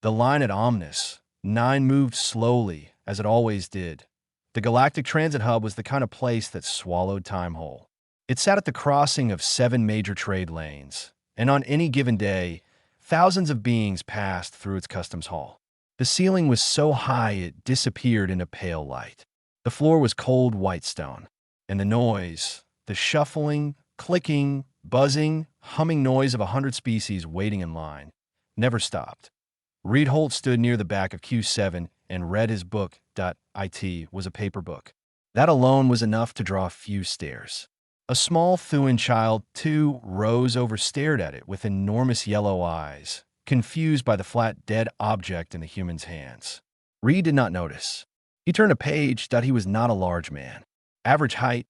The line at Omnis, 9 moved slowly, as it always did. The Galactic Transit Hub was the kind of place that swallowed time whole. It sat at the crossing of 7 major trade lanes, and on any given day, thousands of beings passed through its customs hall. The ceiling was so high it disappeared into pale light. The floor was cold white stone, and the noise, the shuffling, clicking, buzzing, humming noise of 100 species waiting in line, never stopped. Reed Holt stood near the back of Q7 and read his book. It was a paper book. That alone was enough to draw a few stares. A small Thuan child, too, rose over stared at it with enormous yellow eyes, confused by the flat, dead object in the human's hands. Reed did not notice. He turned a page. He was not a large man. Average height,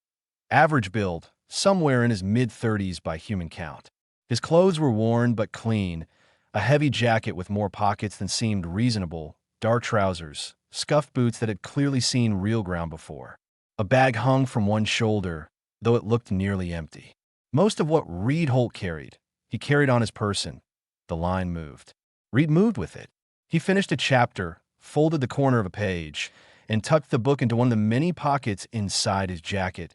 average build, somewhere in his mid-30s by human count. His clothes were worn but clean, a heavy jacket with more pockets than seemed reasonable, dark trousers, scuffed boots that had clearly seen real ground before. A bag hung from one shoulder, though it looked nearly empty. Most of what Reed Holt carried, he carried on his person. The line moved. Reed moved with it. He finished a chapter, folded the corner of a page, and tucked the book into one of the many pockets inside his jacket.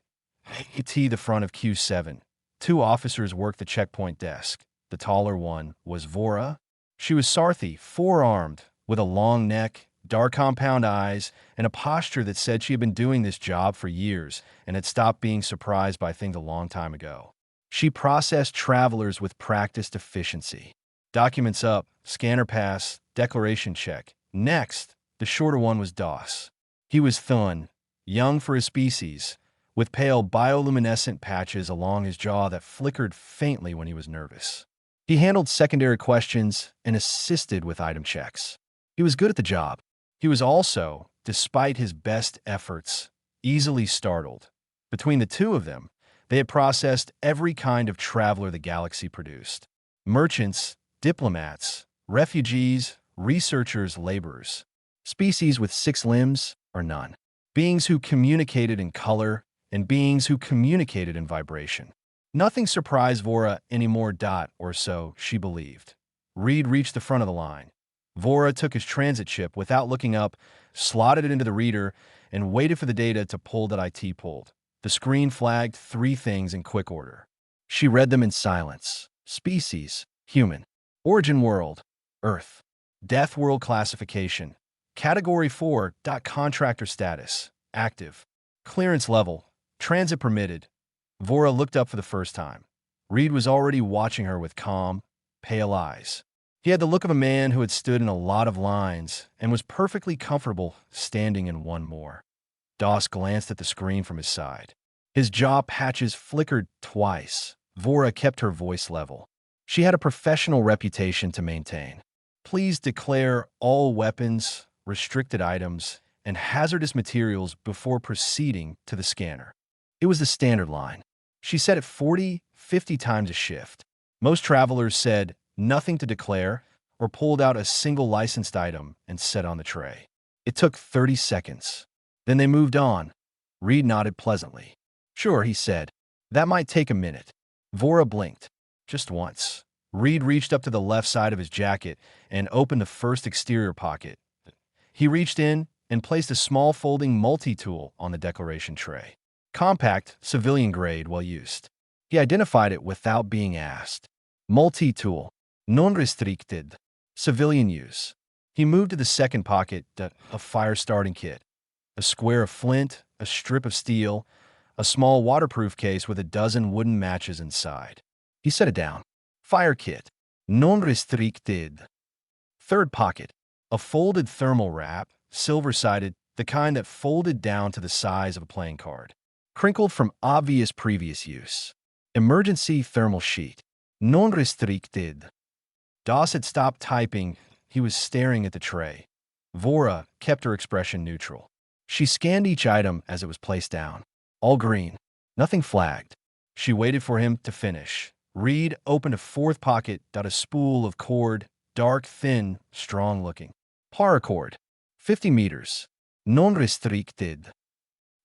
The front of Q7. 2 officers worked the checkpoint desk. The taller one was Vora. She was Sarthi, 4-armed, with a long neck, dark compound eyes, and a posture that said she had been doing this job for years and had stopped being surprised by things a long time ago. She processed travelers with practiced efficiency. Documents up, scanner pass, declaration check. Next, the shorter one was Doss. He was Thun, young for his species, with pale bioluminescent patches along his jaw that flickered faintly when he was nervous. He handled secondary questions and assisted with item checks. He was good at the job. He was also, despite his best efforts, easily startled. Between the two of them, they had processed every kind of traveler the galaxy produced. Merchants, diplomats, refugees, researchers, laborers. Species with 6 limbs or none. Beings who communicated in color and beings who communicated in vibration. Nothing surprised Vora anymore. Or so she believed. Reed reached the front of the line. Vora took his transit chip without looking up, slotted it into the reader, and waited for the data to pull. IT pulled. The screen flagged 3 things in quick order. She read them in silence. Species, human. Origin world, Earth. Death world classification. Category 4. Contractor status, active. Clearance level, transit permitted. Vora looked up for the first time. Reed was already watching her with calm, pale eyes. He had the look of a man who had stood in a lot of lines and was perfectly comfortable standing in one more. Doss glanced at the screen from his side. His jaw patches flickered twice. Vora kept her voice level. She had a professional reputation to maintain. Please declare all weapons, restricted items, and hazardous materials before proceeding to the scanner. It was the standard line. She said it 40, 50 times a shift. Most travelers said nothing to declare or pulled out a single licensed item and set on the tray. It took 30 seconds. Then they moved on. Reed nodded pleasantly. Sure, he said. That might take a minute. Vora blinked. Just once. Reed reached up to the left side of his jacket and opened the first exterior pocket. He reached in and placed a small folding multi-tool on the declaration tray. Compact, civilian grade, well used. He identified it without being asked. Multi-tool, non-restricted, civilian use. He moved to the second pocket, a fire starting kit. A square of flint, a strip of steel, a small waterproof case with a dozen wooden matches inside. He set it down. Fire kit, non-restricted. Third pocket, a folded thermal wrap, silver-sided, the kind that folded down to the size of a playing card. Crinkled from obvious previous use. Emergency thermal sheet, non-restricted. Doss had stopped typing. He was staring at the tray. Vora kept her expression neutral. She scanned each item as it was placed down. All green. Nothing flagged. She waited for him to finish. Reed opened a fourth pocket. A spool of cord, dark, thin, strong-looking. Paracord, 50 meters. Non-restricted.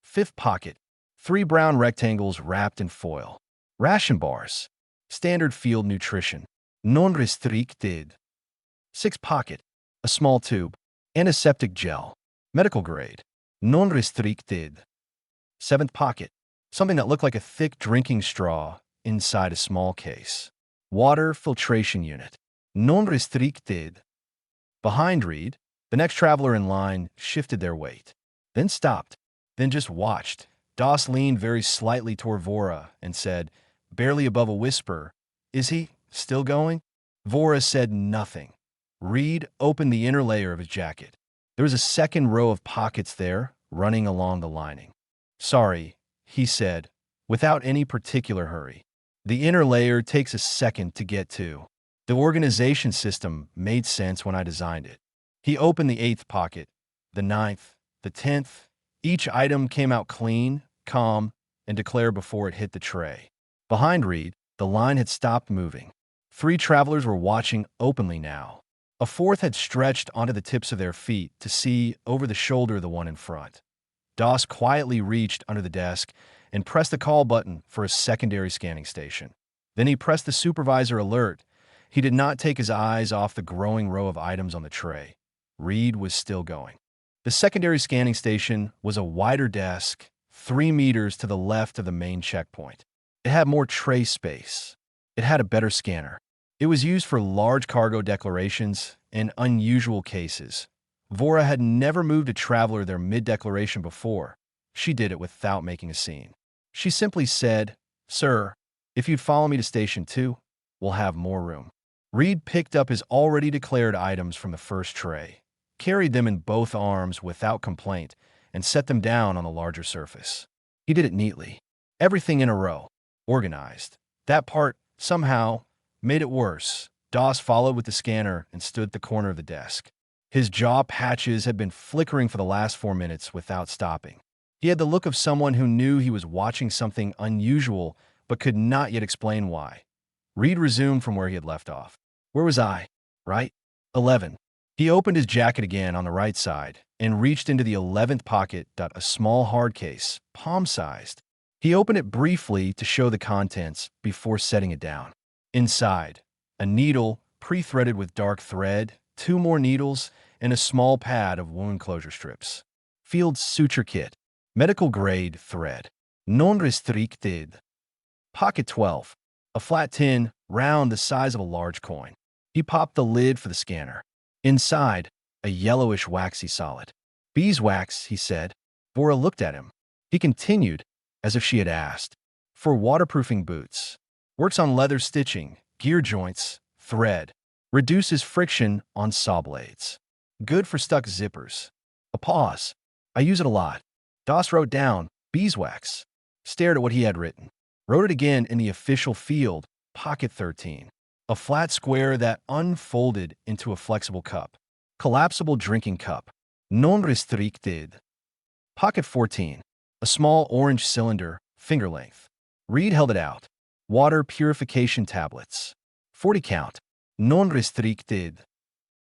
Fifth pocket. 3 brown rectangles wrapped in foil. Ration bars. Standard field nutrition. Non-restricted. Sixth pocket. A a small tube, antiseptic gel, medical grade, non restricted. Seventh pocket, something that looked like a thick drinking straw inside a small case. Water filtration unit, non restricted. Behind Reed, the next traveler in line shifted their weight, then stopped, then just watched. Doss leaned very slightly toward Vora and said, barely above a whisper, "Is he still going?" Vora said nothing. Reed opened the inner layer of his jacket. There was a second row of pockets there, running along the lining. "Sorry," he said, without any particular hurry. "The inner layer takes a second to get to. The organization system made sense when I designed it." He opened the 8th pocket, the 9th, the 10th. Each item came out clean, calm, and declared before it hit the tray. Behind Reed, the line had stopped moving. 3 travelers were watching openly now. A 4th had stretched onto the tips of their feet to see over the shoulder of the one in front. Doss quietly reached under the desk and pressed the call button for a secondary scanning station. Then he pressed the supervisor alert. He did not take his eyes off the growing row of items on the tray. Reed was still going. The secondary scanning station was a wider desk, 3 meters to the left of the main checkpoint. It had more tray space. It had a better scanner. It was used for large cargo declarations and unusual cases. Vora had never moved a traveler there mid-declaration before. She did it without making a scene. She simply said, "Sir, if you'd follow me to Station 2, we'll have more room." Reed picked up his already declared items from the first tray, carried them in both arms without complaint, and set them down on the larger surface. He did it neatly. Everything in a row, organized. That part, somehow, made it worse. Doss followed with the scanner and stood at the corner of the desk. His jaw patches had been flickering for the last 4 minutes without stopping. He had the look of someone who knew he was watching something unusual but could not yet explain why. Reed resumed from where he had left off. "Where was I? Right? 11. He opened his jacket again on the right side and reached into the 11th pocket, a small hard case, palm-sized. He opened it briefly to show the contents before setting it down. Inside, a needle pre-threaded with dark thread, 2 more needles, and a small pad of wound closure strips. Field suture kit, medical grade thread, non restricted. Pocket 12, a flat tin, round the size of a large coin. He popped the lid for the scanner. Inside, a yellowish waxy solid. "Beeswax," he said. Vora looked at him. He continued, as if she had asked. "For waterproofing boots. Works on leather stitching, gear joints, thread. Reduces friction on saw blades. Good for stuck zippers." A pause. "I use it a lot." Doss wrote down, "beeswax." Stared at what he had written. Wrote it again in the official field, pocket 13. A flat square that unfolded into a flexible cup. Collapsible drinking cup. Non restricted. Pocket 14. A small orange cylinder, finger length. Reed held it out. Water purification tablets. 40 count. Non restricted.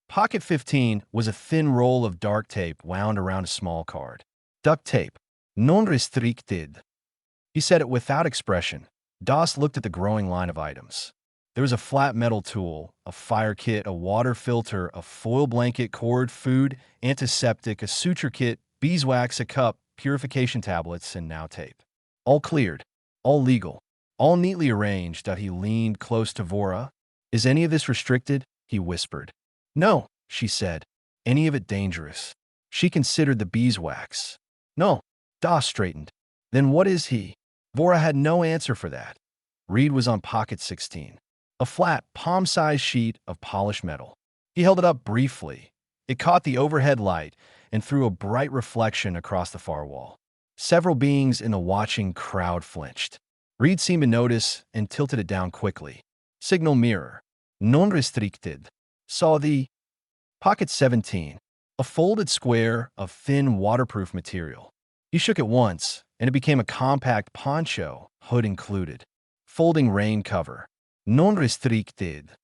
Pocket 15 was a thin roll of dark tape wound around a small card. Duct tape. Non restricted. He said it without expression. Doss looked at the growing line of items. There was a flat metal tool, a fire kit, a water filter, a foil blanket, cord, food, antiseptic, a suture kit, beeswax, a cup, purification tablets, and now tape. All cleared, all legal, all neatly arranged. He leaned close to Vora. "Is any of this restricted?" he whispered. "No," she said. "Any of it dangerous?" She considered the beeswax. "No." Doss straightened. "Then what is he?" Vora had no answer for that. Reed was on pocket 16. A flat, palm-sized sheet of polished metal. He held it up briefly. It caught the overhead light and threw a bright reflection across the far wall. Several beings in the watching crowd flinched. Reed seemed to notice and tilted it down quickly. Signal mirror. Non restricted. Saw the pocket 17. A folded square of thin waterproof material. He shook it once, and it became a compact poncho, hood included. Folding rain cover. Non restricted.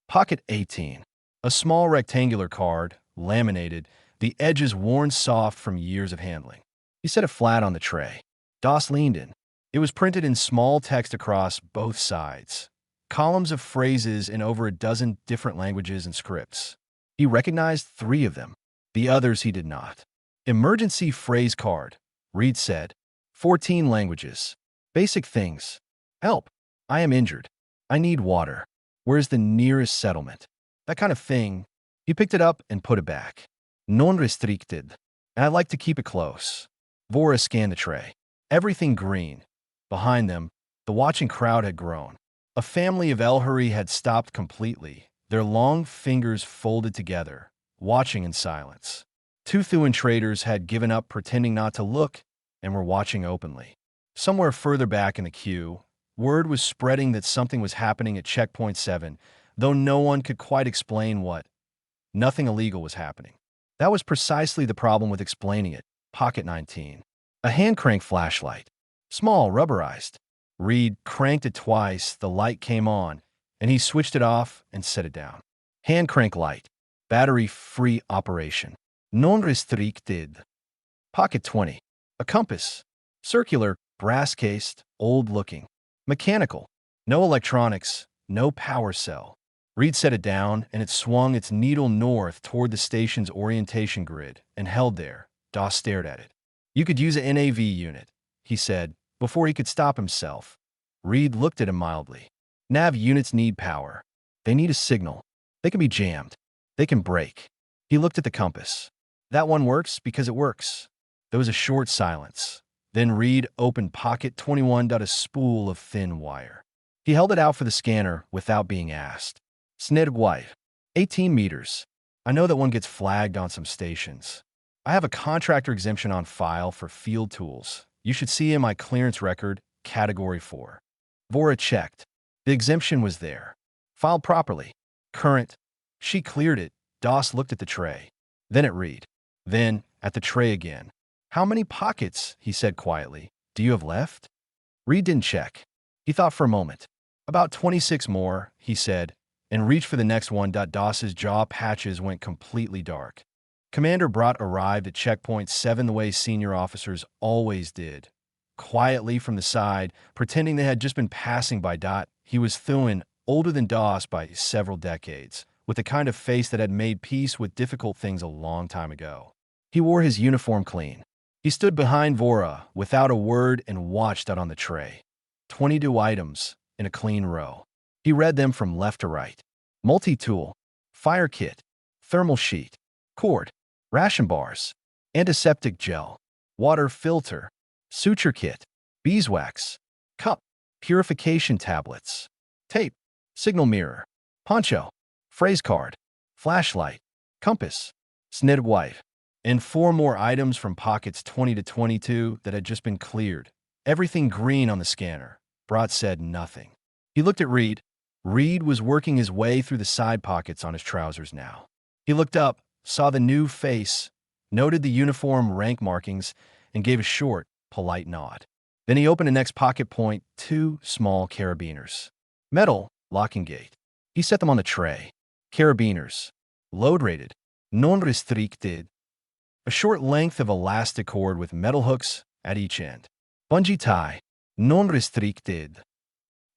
Pocket 18. A small rectangular card, laminated, the edges worn soft from years of handling. He set it flat on the tray. Doss leaned in. It was printed in small text across both sides. Columns of phrases in over a dozen different languages and scripts. He recognized 3 of them. The others he did not. Emergency phrase card, Reed said. 14 languages. Basic things. Help. I am injured. I need water. Where's the nearest settlement? That kind of thing. He picked it up and put it back. Non restricted. And I'd like to keep it close. Vora scanned the tray. Everything green. Behind them, the watching crowd had grown. A family of Elhuri had stopped completely, their long fingers folded together, watching in silence. 2 Thuan traders had given up pretending not to look and were watching openly. Somewhere further back in the queue, word was spreading that something was happening at Checkpoint 7, though no one could quite explain what. Nothing illegal was happening. That was precisely the problem with explaining it. Pocket 19. A hand-crank flashlight. Small, rubberized. Reed cranked it twice, the light came on, and he switched it off and set it down. Hand-crank light. Battery-free operation. Non-restricted. Pocket 20. A compass. Circular, brass-cased, old-looking. Mechanical. No electronics, no power cell. Reed set it down, and it swung its needle north toward the station's orientation grid and held there. Doss stared at it. You could use an NAV unit, he said, before he could stop himself. Reed looked at him mildly. Nav units need power. They need a signal. They can be jammed. They can break. He looked at the compass. That one works because it works. There was a short silence. Then Reed opened Pocket 21. A spool of thin wire. He held it out for the scanner without being asked. Snid white. 18 meters. I know that one gets flagged on some stations. I have a contractor exemption on file for field tools. You should see in my clearance record, Category 4. Vora checked. The exemption was there. Filed properly. Current. She cleared it. Doss looked at the tray. Then at Reed. Then at the tray again. How many pockets, he said quietly, do you have left? Reed didn't check. He thought for a moment. About 26 more, he said, and reached for the next one. Doss's jaw patches went completely dark. Commander Brott arrived at Checkpoint 7 the way senior officers always did. Quietly from the side, pretending they had just been passing by. He was Thuan, older than Doss by several decades, with the kind of face that had made peace with difficult things a long time ago. He wore his uniform clean. He stood behind Vora without a word and watched out on the tray. 22 items in a clean row. He read them from left to right. Multi-tool, fire kit, thermal sheet, cord, ration bars, antiseptic gel, water filter, suture kit, beeswax, cup, purification tablets, tape, signal mirror, poncho, phrase card, flashlight, compass, snid wipe, and 4 more items from pockets 20 to 22 that had just been cleared. Everything green on the scanner. Brott said nothing. He looked at Reed. Reed was working his way through the side pockets on his trousers now. He looked up, saw the new face, noted the uniform rank markings, and gave a short, polite nod. Then he opened the next pocket point, 2 small carabiners. Metal, locking gate. He set them on the tray. Carabiners. Load rated. Non-restricted. A short length of elastic cord with metal hooks at each end. Bungee tie. Non-restricted.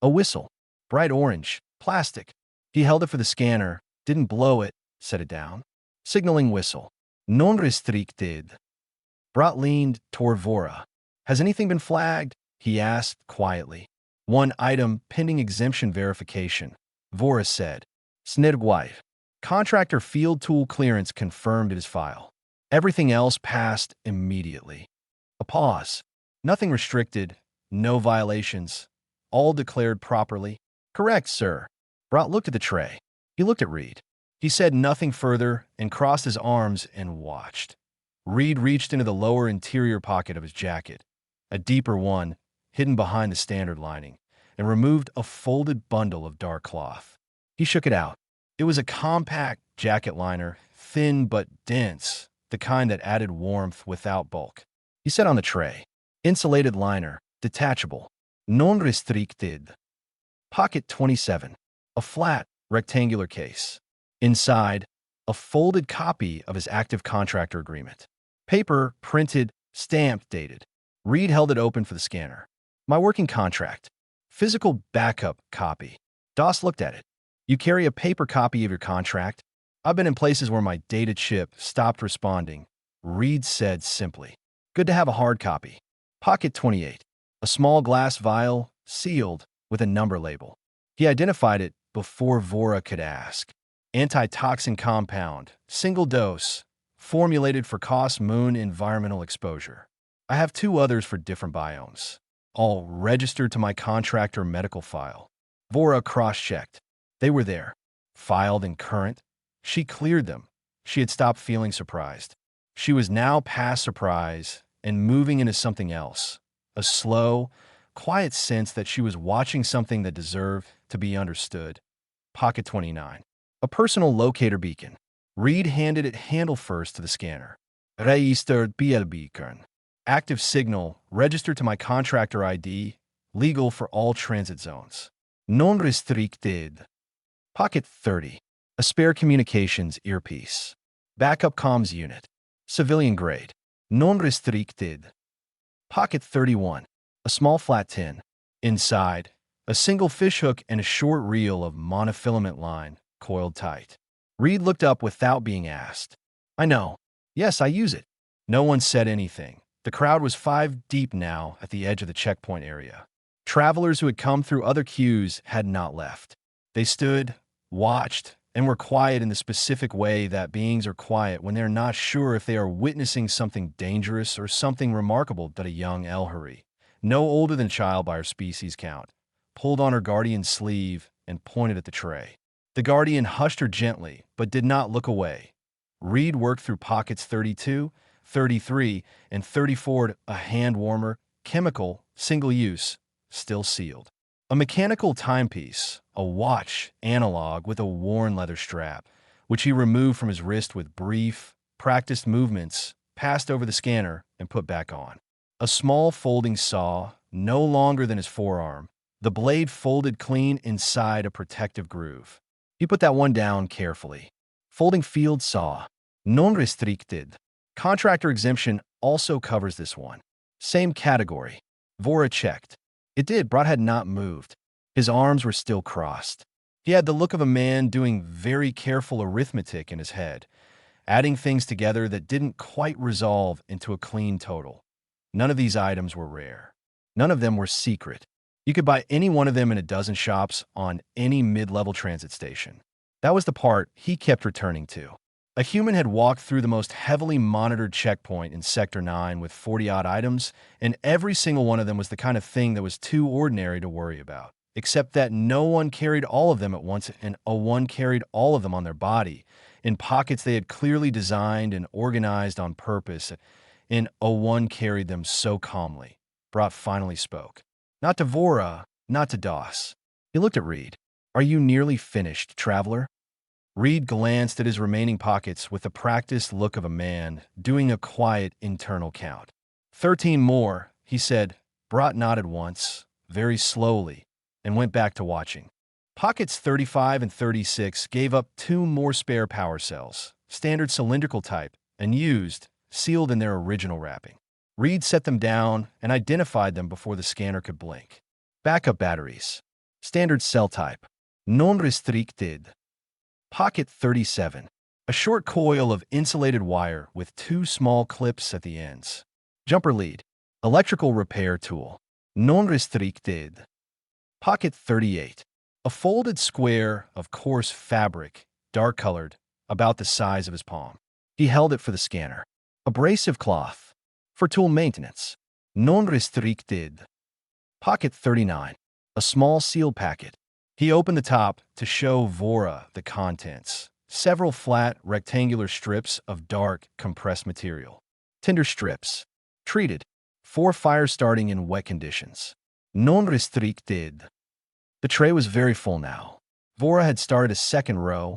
A whistle. Bright orange. Plastic. He held it for the scanner, didn't blow it, set it down. Signaling whistle. Non-restricted. Brott leaned toward Vora. Has anything been flagged? He asked quietly. 1 item pending exemption verification. Vora said. Snid wife. Contractor field tool clearance confirmed in his file. Everything else passed immediately. A pause. Nothing restricted. No violations. All declared properly. Correct, sir. Brott looked at the tray. He looked at Reed. He said nothing further and crossed his arms and watched. Reed reached into the lower interior pocket of his jacket, a deeper one, hidden behind the standard lining, and removed a folded bundle of dark cloth. He shook it out. It was a compact jacket liner, thin but dense, the kind that added warmth without bulk. He set on the tray. Insulated liner, detachable, non-restricted. Pocket 27. A flat, rectangular case. Inside, a folded copy of his active contractor agreement. Paper, printed, stamped, dated. Reed held it open for the scanner. My working contract. Physical backup copy. Doss looked at it. You carry a paper copy of your contract? I've been in places where my data chip stopped responding. Reed said simply. Good to have a hard copy. Pocket 28. A small glass vial, sealed, with a number label. He identified it before Vora could ask. Antitoxin compound, single dose, formulated for Cos Moon environmental exposure. I have 2 others for different biomes, all registered to my contractor medical file. Vora cross-checked. They were there, filed and current. She cleared them. She had stopped feeling surprised. She was now past surprise and moving into something else, a slow, quiet sense that she was watching something that deserved to be understood. Pocket 29. A personal locator beacon. Reed handed it handle first to the scanner. Registered beacon. Active signal, registered to my contractor ID, legal for all transit zones. Non-restricted. Pocket 30. A spare communications earpiece. Backup comms unit. Civilian grade. Non-restricted. Pocket 31. A small flat tin. Inside, a single fishhook and a short reel of monofilament line, coiled tight. Reed looked up without being asked. I know. Yes, I use it. No one said anything. The crowd was 5 deep now at the edge of the checkpoint area. Travelers who had come through other queues had not left. They stood, watched, and were quiet in the specific way that beings are quiet when they're not sure if they are witnessing something dangerous or something remarkable. That a young Elhari, no older than a child by her species count, pulled on her guardian's sleeve and pointed at the tray. The guardian hushed her gently, but did not look away. Reed worked through pockets 32, 33, and 34, a hand warmer, chemical, single use, still sealed. A mechanical timepiece, a watch analog with a worn leather strap, which he removed from his wrist with brief, practiced movements, passed over the scanner, and put back on. A small folding saw, no longer than his forearm, the blade folded clean inside a protective groove. He put that one down carefully. Folding field saw, non-restricted. Contractor exemption also covers this one. Same category. Vora checked. It did. Brot had not moved. His arms were still crossed. He had the look of a man doing very careful arithmetic in his head, adding things together that didn't quite resolve into a clean total. None of these items were rare. None of them were secret. You could buy any one of them in a dozen shops on any mid-level transit station. That was the part he kept returning to. A human had walked through the most heavily monitored checkpoint in Sector 9 with 40-odd items, and every single one of them was the kind of thing that was too ordinary to worry about, except that no one carried all of them at once, and a one carried all of them on their body, in pockets they had clearly designed and organized on purpose, and a one carried them so calmly. Brot finally spoke. Not to Vora, not to Doss. He looked at Reed. Are you nearly finished, traveler? Reed glanced at his remaining pockets with the practiced look of a man doing a quiet internal count. 13 more, he said. Brot nodded once, very slowly, and went back to watching. Pockets 35 and 36 gave up 2 more spare power cells, standard cylindrical type, and used, sealed in their original wrapping. Reed set them down and identified them before the scanner could blink. Backup batteries. Standard cell type. Non-restricted. Pocket 37. A short coil of insulated wire with 2 small clips at the ends. Jumper lead. Electrical repair tool. Non-restricted. Pocket 38. A folded square of coarse fabric, dark-colored, about the size of his palm. He held it for the scanner. Abrasive cloth. For tool maintenance. Non-restricted. Pocket 39. A small sealed packet. He opened the top to show Vora the contents. Several flat, rectangular strips of dark, compressed material. Tinder strips. Treated. For fire starting in wet conditions. Non-restricted. The tray was very full now. Vora had started a second row.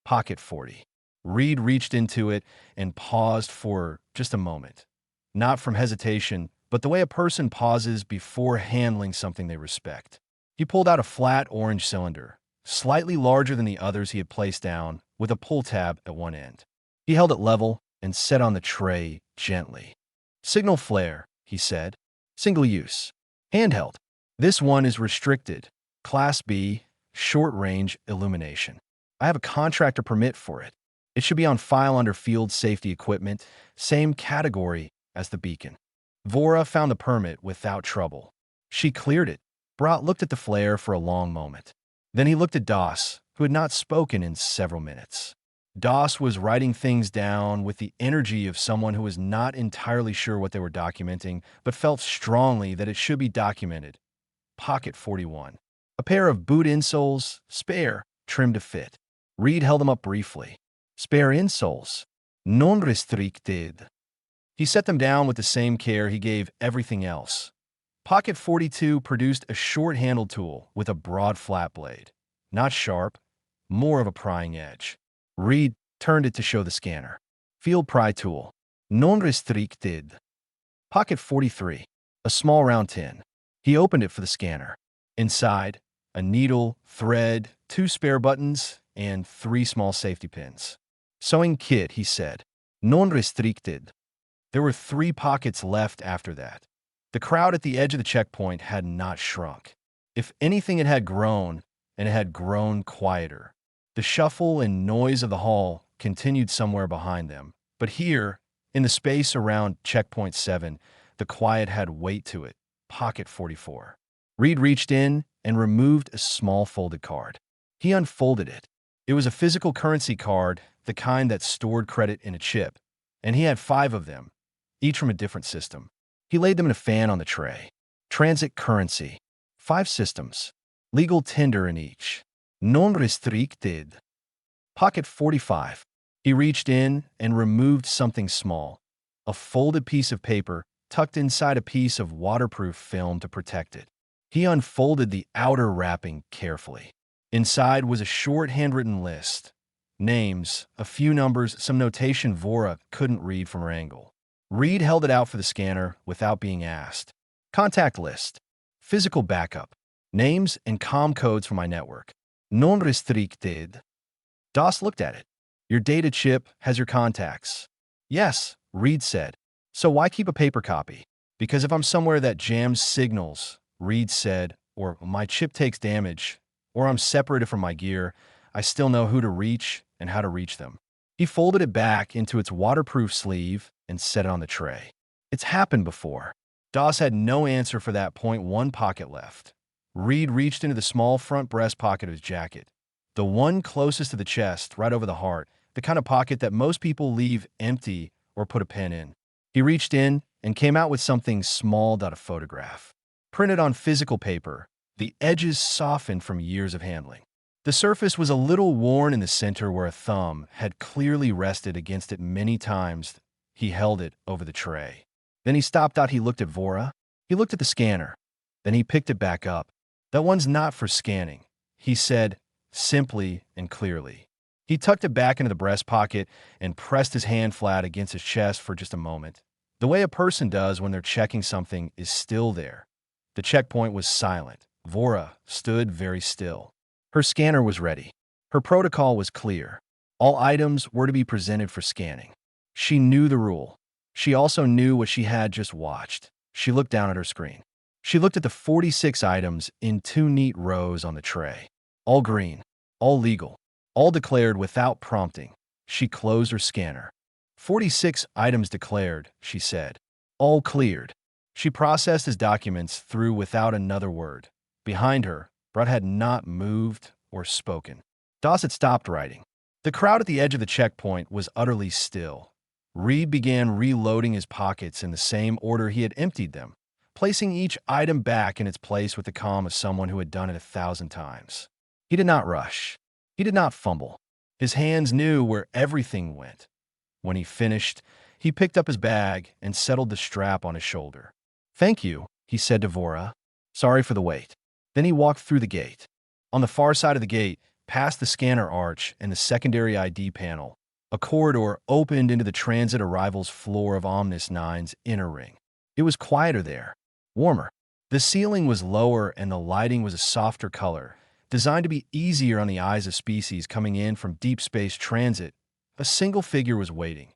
Pocket 40. Reed reached into it and paused for just a moment. Not from hesitation, but the way a person pauses before handling something they respect. He pulled out a flat orange cylinder, slightly larger than the others he had placed down, with a pull tab at one end. He held it level and set on the tray gently. Signal flare, he said. Single use. Handheld. This one is restricted. Class B, short-range illumination. I have a contractor permit for it. It should be on file under field safety equipment, same category as the beacon. Vora found the permit without trouble. She cleared it. Brat looked at the flare for a long moment. Then he looked at Doss, who had not spoken in several minutes. Doss was writing things down with the energy of someone who was not entirely sure what they were documenting, but felt strongly that it should be documented. Pocket 41. A pair of boot insoles, spare, trimmed to fit. Reed held them up briefly. Spare insoles. Non restricted. He set them down with the same care he gave everything else. Pocket 42 produced a short-handled tool with a broad flat blade. Not sharp, more of a prying edge. Reed turned it to show the scanner. Field pry tool. Non restricted. Pocket 43. A small round tin. He opened it for the scanner. Inside, a needle, thread, 2 spare buttons, and 3 small safety pins. Sewing kit, he said. Non restricted. There were 3 pockets left after that. The crowd at the edge of the checkpoint had not shrunk. If anything, it had grown, and it had grown quieter. The shuffle and noise of the hall continued somewhere behind them. But here, in the space around Checkpoint 7, the quiet had weight to it. Pocket 44. Reed reached in and removed a small folded card. He unfolded it. It was a physical currency card, the kind that stored credit in a chip, and he had 5 of them, each from a different system. He laid them in a fan on the tray. Transit currency. 5 systems. Legal tender in each. Non restricted. Pocket 45. He reached in and removed something small. A folded piece of paper tucked inside a piece of waterproof film to protect it. He unfolded the outer wrapping carefully. Inside was a short handwritten list. Names, a few numbers, some notation Vora couldn't read from her angle. Reed held it out for the scanner without being asked. Contact list. Physical backup. Names and comm codes for my network. Non restricted. Doss looked at it. Your data chip has your contacts. Yes, Reed said. So why keep a paper copy? Because if I'm somewhere that jams signals, Reed said, or my chip takes damage, or I'm separated from my gear, I still know who to reach and how to reach them. He folded it back into its waterproof sleeve and set it on the tray. It's happened before. Doss had no answer for that point. 1 pocket left. Reed reached into the small front breast pocket of his jacket. The one closest to the chest, right over the heart, the kind of pocket that most people leave empty or put a pen in. He reached in and came out with something small. A photograph. Printed on physical paper, the edges softened from years of handling. The surface was a little worn in the center where a thumb had clearly rested against it many times. He held it over the tray. Then he stopped out. He looked at Vora. He looked at the scanner. Then he picked it back up. That one's not for scanning, he said, simply and clearly. He tucked it back into the breast pocket and pressed his hand flat against his chest for just a moment. The way a person does when they're checking something is still there. The checkpoint was silent. Vora stood very still. Her scanner was ready. Her protocol was clear. All items were to be presented for scanning. She knew the rule. She also knew what she had just watched. She looked down at her screen. She looked at the 46 items in 2 neat rows on the tray. All green, all legal, all declared without prompting. She closed her scanner. 46 items declared, she said. All cleared. She processed his documents through without another word. Behind her, Brett had not moved or spoken. Doss had stopped writing. The crowd at the edge of the checkpoint was utterly still. Reed began reloading his pockets in the same order he had emptied them, placing each item back in its place with the calm of someone who had done it 1,000 times. He did not rush. He did not fumble. His hands knew where everything went. When he finished, he picked up his bag and settled the strap on his shoulder. "Thank you," he said to Vora. "Sorry for the wait." Then he walked through the gate. On the far side of the gate, past the scanner arch and the secondary ID panel, a corridor opened into the transit arrivals floor of Omnis 9's inner ring. It was quieter there, warmer. The ceiling was lower and the lighting was a softer color, designed to be easier on the eyes of species coming in from deep space transit. A single figure was waiting.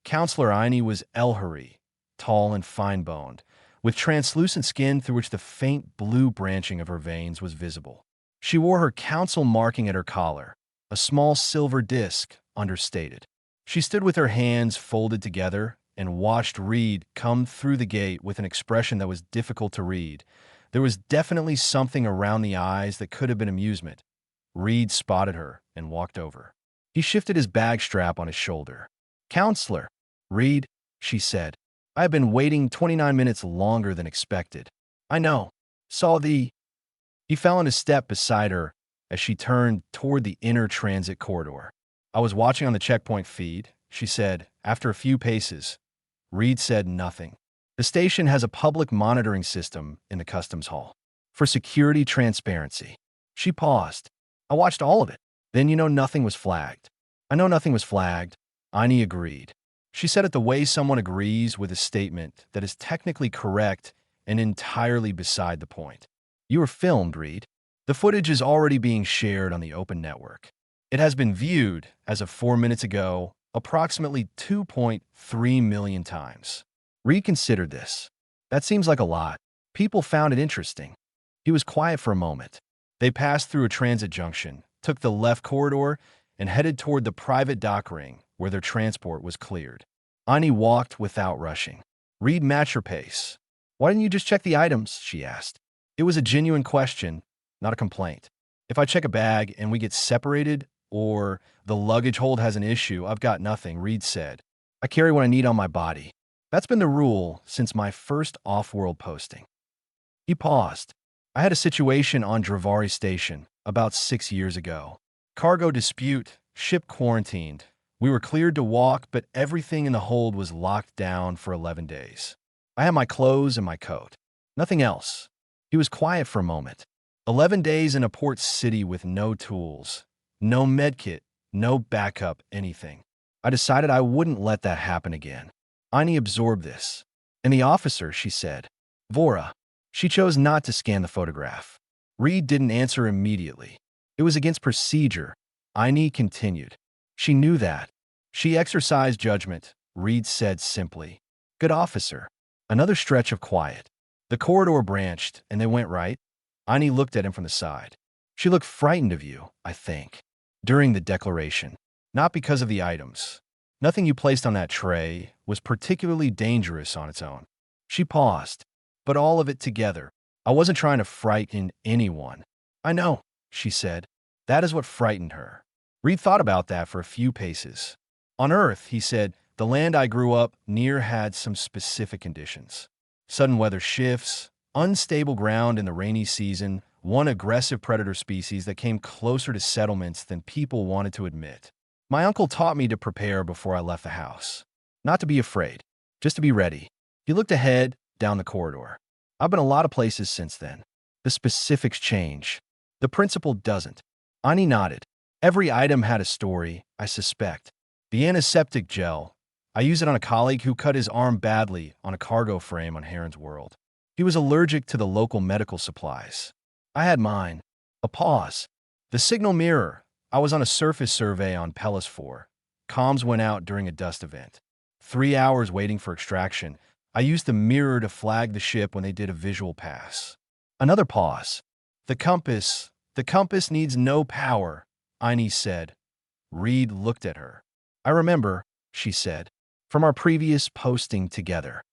Counselor Aini was Elhari, tall and fine-boned, with translucent skin through which the faint blue branching of her veins was visible. She wore her council marking at her collar, a small silver disc, understated. She stood with her hands folded together and watched Reed come through the gate with an expression that was difficult to read. There was definitely something around the eyes that could have been amusement. Reed spotted her and walked over. He shifted his bag strap on his shoulder. "Counselor, Reed," she said. "I have been waiting 29 minutes longer than expected." "I know. Saw the—" He fell on his step beside her as she turned toward the inner transit corridor. "I was watching on the checkpoint feed," she said, after a few paces. Reed said nothing. The station has a public monitoring system in the customs hall. For security transparency. She paused. "I watched all of it. Then you know nothing was flagged." "I know nothing was flagged," Aini agreed. She said it the way someone agrees with a statement that is technically correct and entirely beside the point. "You were filmed, Reed. The footage is already being shared on the open network. It has been viewed, as of 4 minutes ago, approximately 2.3 million times." Reed considered this. "That seems like a lot. People found it interesting." He was quiet for a moment. They passed through a transit junction, took the left corridor, and headed toward the private dock ring where their transport was cleared. Ani walked without rushing. Reed matched her pace. "Why didn't you just check the items?" she asked. It was a genuine question, not a complaint. "If I check a bag and we get separated, or the luggage hold has an issue, I've got nothing," Reed said. "I carry what I need on my body. That's been the rule since my first off-world posting." He paused. "I had a situation on Dravari Station about 6 years ago. Cargo dispute, ship quarantined. We were cleared to walk, but everything in the hold was locked down for 11 days. I had my clothes and my coat. Nothing else." He was quiet for a moment. 11 days in a port city with no tools, no medkit, no backup, anything. "I decided I wouldn't let that happen again." Aini absorbed this. "And the officer," she said. "Vora." She chose not to scan the photograph. Reed didn't answer immediately. It was against procedure. Aini continued. "She knew that. She exercised judgment," Reed said simply. "Good officer." Another stretch of quiet. The corridor branched, and they went right. Aini looked at him from the side. "She looked frightened of you, I think, during the declaration. Not because of the items. Nothing you placed on that tray was particularly dangerous on its own." She paused. "But all of it together. I wasn't trying to frighten anyone." "I know," she said. That is what frightened her. Reed thought about that for a few paces. "On Earth," he said, "the land I grew up near had some specific conditions. Sudden weather shifts, unstable ground in the rainy season, one aggressive predator species that came closer to settlements than people wanted to admit. My uncle taught me to prepare before I left the house. Not to be afraid, just to be ready." He looked ahead, down the corridor. "I've been a lot of places since then. The specifics change. The principle doesn't." Ani nodded. "Every item had a story, I suspect. The antiseptic gel. I used it on a colleague who cut his arm badly on a cargo frame on Heron's World. He was allergic to the local medical supplies. I had mine." A pause. "The signal mirror. I was on a surface survey on Pellis 4. Comms went out during a dust event. 3 hours waiting for extraction. I used the mirror to flag the ship when they did a visual pass." Another pause. The compass needs no power," Aini said. Reed looked at her. "I remember," she said, "from our previous posting together."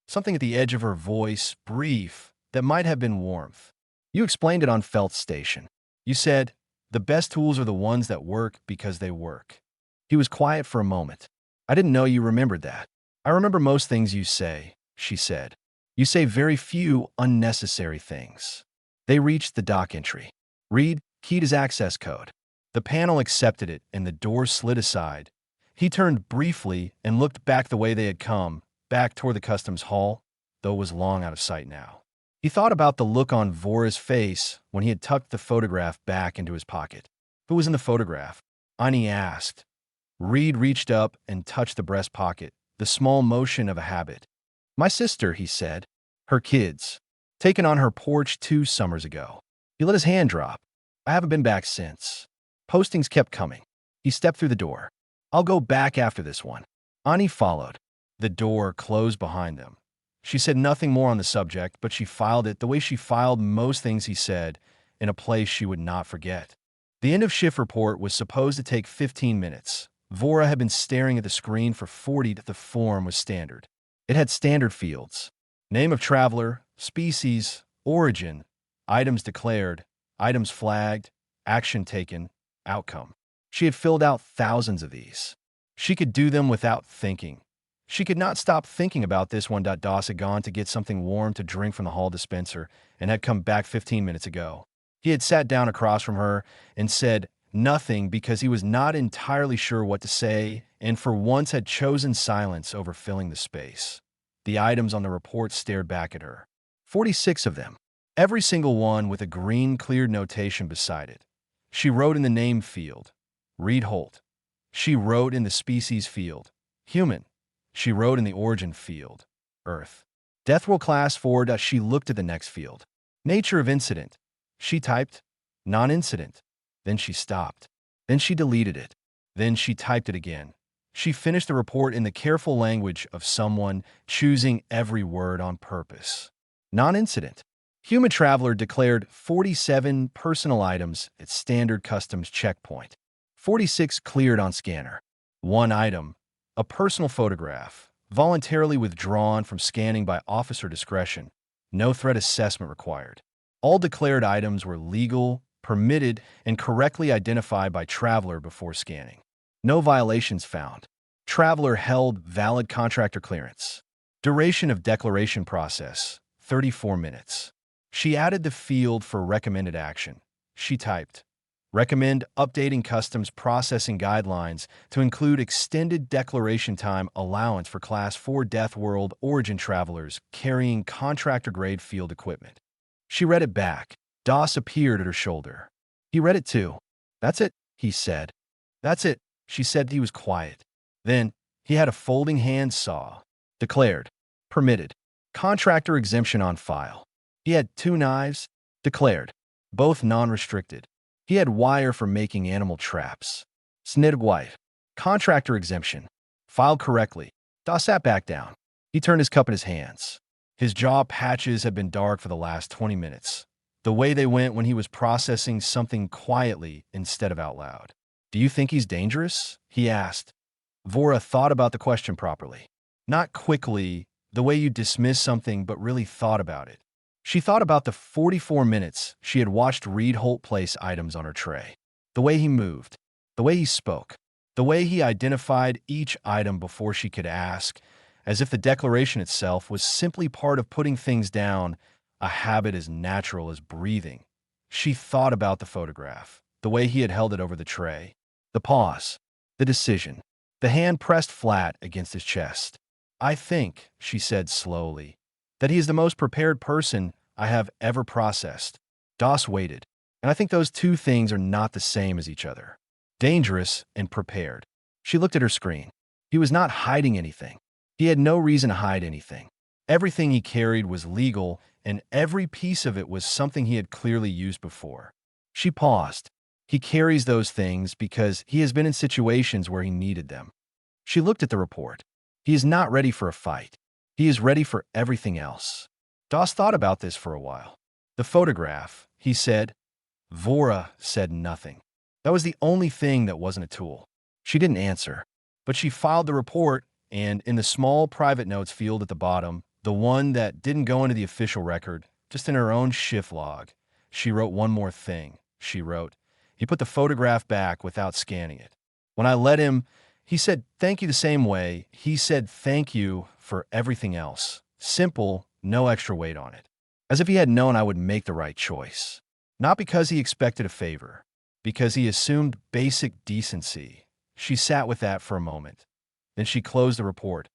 Something at the edge of her voice, brief, that might have been warmth. "You explained it on Felt's station. You said, the best tools are the ones that work because they work." He was quiet for a moment. "I didn't know you remembered that." "I remember most things you say," she said. "You say very few unnecessary things." They reached the dock entry. Reed keyed his access code. The panel accepted it, and the door slid aside. He turned briefly and looked back the way they had come, back toward the customs hall, though it was long out of sight now. He thought about the look on Vora's face when he had tucked the photograph back into his pocket. "Who was in the photograph?" Ani asked. Reed reached up and touched the breast pocket, the small motion of a habit. "My sister," he said. "Her kids. Taken on her porch 2 summers ago." He let his hand drop. "I haven't been back since." Postings kept coming. He stepped through the door. "I'll go back after this one." Ani followed. The door closed behind them. She said nothing more on the subject, but she filed it the way she filed most things he said, in a place she would not forget. The end of shift report was supposed to take 15 minutes. Vora had been staring at the screen for 40. The form was standard. It had standard fields: name of traveler, species, origin, items declared, items flagged, action taken, outcome. She had filled out thousands of these. She could do them without thinking. She could not stop thinking about this one. Doss had gone to get something warm to drink from the hall dispenser and had come back 15 minutes ago. He had sat down across from her and said nothing because he was not entirely sure what to say, and for once had chosen silence over filling the space. The items on the report stared back at her. 46 of them. Every single one with a green cleared notation beside it. She wrote in the name field, Reed Holt. She wrote in the species field, human. She wrote in the origin field, Earth. Death World Class 4. She looked at the next field. Nature of incident. She typed, non-incident. Then she stopped. Then she deleted it. Then she typed it again. She finished the report in the careful language of someone choosing every word on purpose. Non-incident. Human Traveler declared 47 personal items at standard customs checkpoint. 46 cleared on scanner. One item, a personal photograph, voluntarily withdrawn from scanning by officer discretion. No threat assessment required. All declared items were legal, permitted, and correctly identified by Traveler before scanning. No violations found. Traveler held valid contractor clearance. Duration of declaration process, 34 minutes. She added the field for recommended action. She typed, recommend updating customs processing guidelines to include extended declaration time allowance for Class 4 Death World origin travelers carrying contractor-grade field equipment. She read it back. Doss appeared at her shoulder. He read it too. That's it, he said. That's it, she said. He was quiet. Then, he had a folding hand saw. Declared. Permitted. Contractor exemption on file. He had 2 knives. Declared. Both non-restricted. He had wire for making animal traps. Snitted wife. Contractor exemption. Filed correctly. Doss sat back down. He turned his cup in his hands. His jaw patches had been dark for the last 20 minutes. The way they went when he was processing something quietly instead of out loud. Do you think he's dangerous? He asked. Vora thought about the question properly. Not quickly, the way you dismiss something, but really thought about it. She thought about the 44 minutes she had watched Reed Holt place items on her tray. The way he moved. The way he spoke. The way he identified each item before she could ask, as if the declaration itself was simply part of putting things down, a habit as natural as breathing. She thought about the photograph, the way he had held it over the tray, the pause, the decision, the hand pressed flat against his chest. I think, she said slowly, that he is the most prepared person I have ever processed. Doss waited, and I think those two things are not the same as each other. Dangerous and prepared. She looked at her screen. He was not hiding anything. He had no reason to hide anything. Everything he carried was legal, and every piece of it was something he had clearly used before. She paused. He carries those things because he has been in situations where he needed them. She looked at the report. He is not ready for a fight. He is ready for everything else. Doss thought about this for a while. The photograph, he said. Vora said nothing. That was the only thing that wasn't a tool. She didn't answer, but she filed the report, and in the small private notes field at the bottom, the one that didn't go into the official record, just in her own shift log, she wrote one more thing. She wrote, he put the photograph back without scanning it. When I let him, he said thank you the same way. He said thank you for everything else. Simple, no extra weight on it. As if he had known I would make the right choice. Not because he expected a favor, because he assumed basic decency. She sat with that for a moment. Then she closed the report.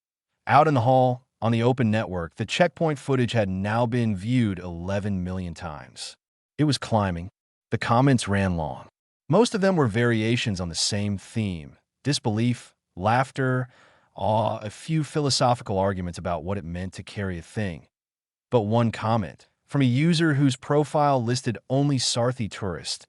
Out in the hall, on the open network, the checkpoint footage had now been viewed 11 million times. It was climbing. The comments ran long. Most of them were variations on the same theme: disbelief, laughter, awe, a few philosophical arguments about what it meant to carry a thing. But one comment, from a user whose profile listed only Sarthi tourist,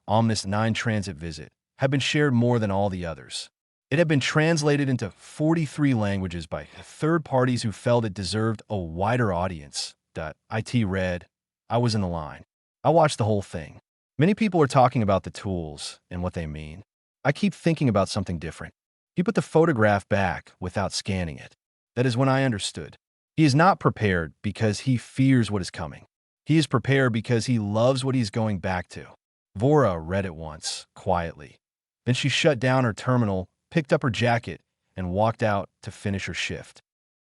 Omnis 9 transit visit, had been shared more than all the others. It had been translated into 43 languages by third parties who felt it deserved a wider audience. It read, I was in the line. I watched the whole thing. Many people are talking about the tools and what they mean. I keep thinking about something different. He put the photograph back without scanning it. That is when I understood. He is not prepared because he fears what is coming. He is prepared because he loves what he's going back to. Vora read it once, quietly. Then she shut down her terminal, picked up her jacket, and walked out to finish her shift.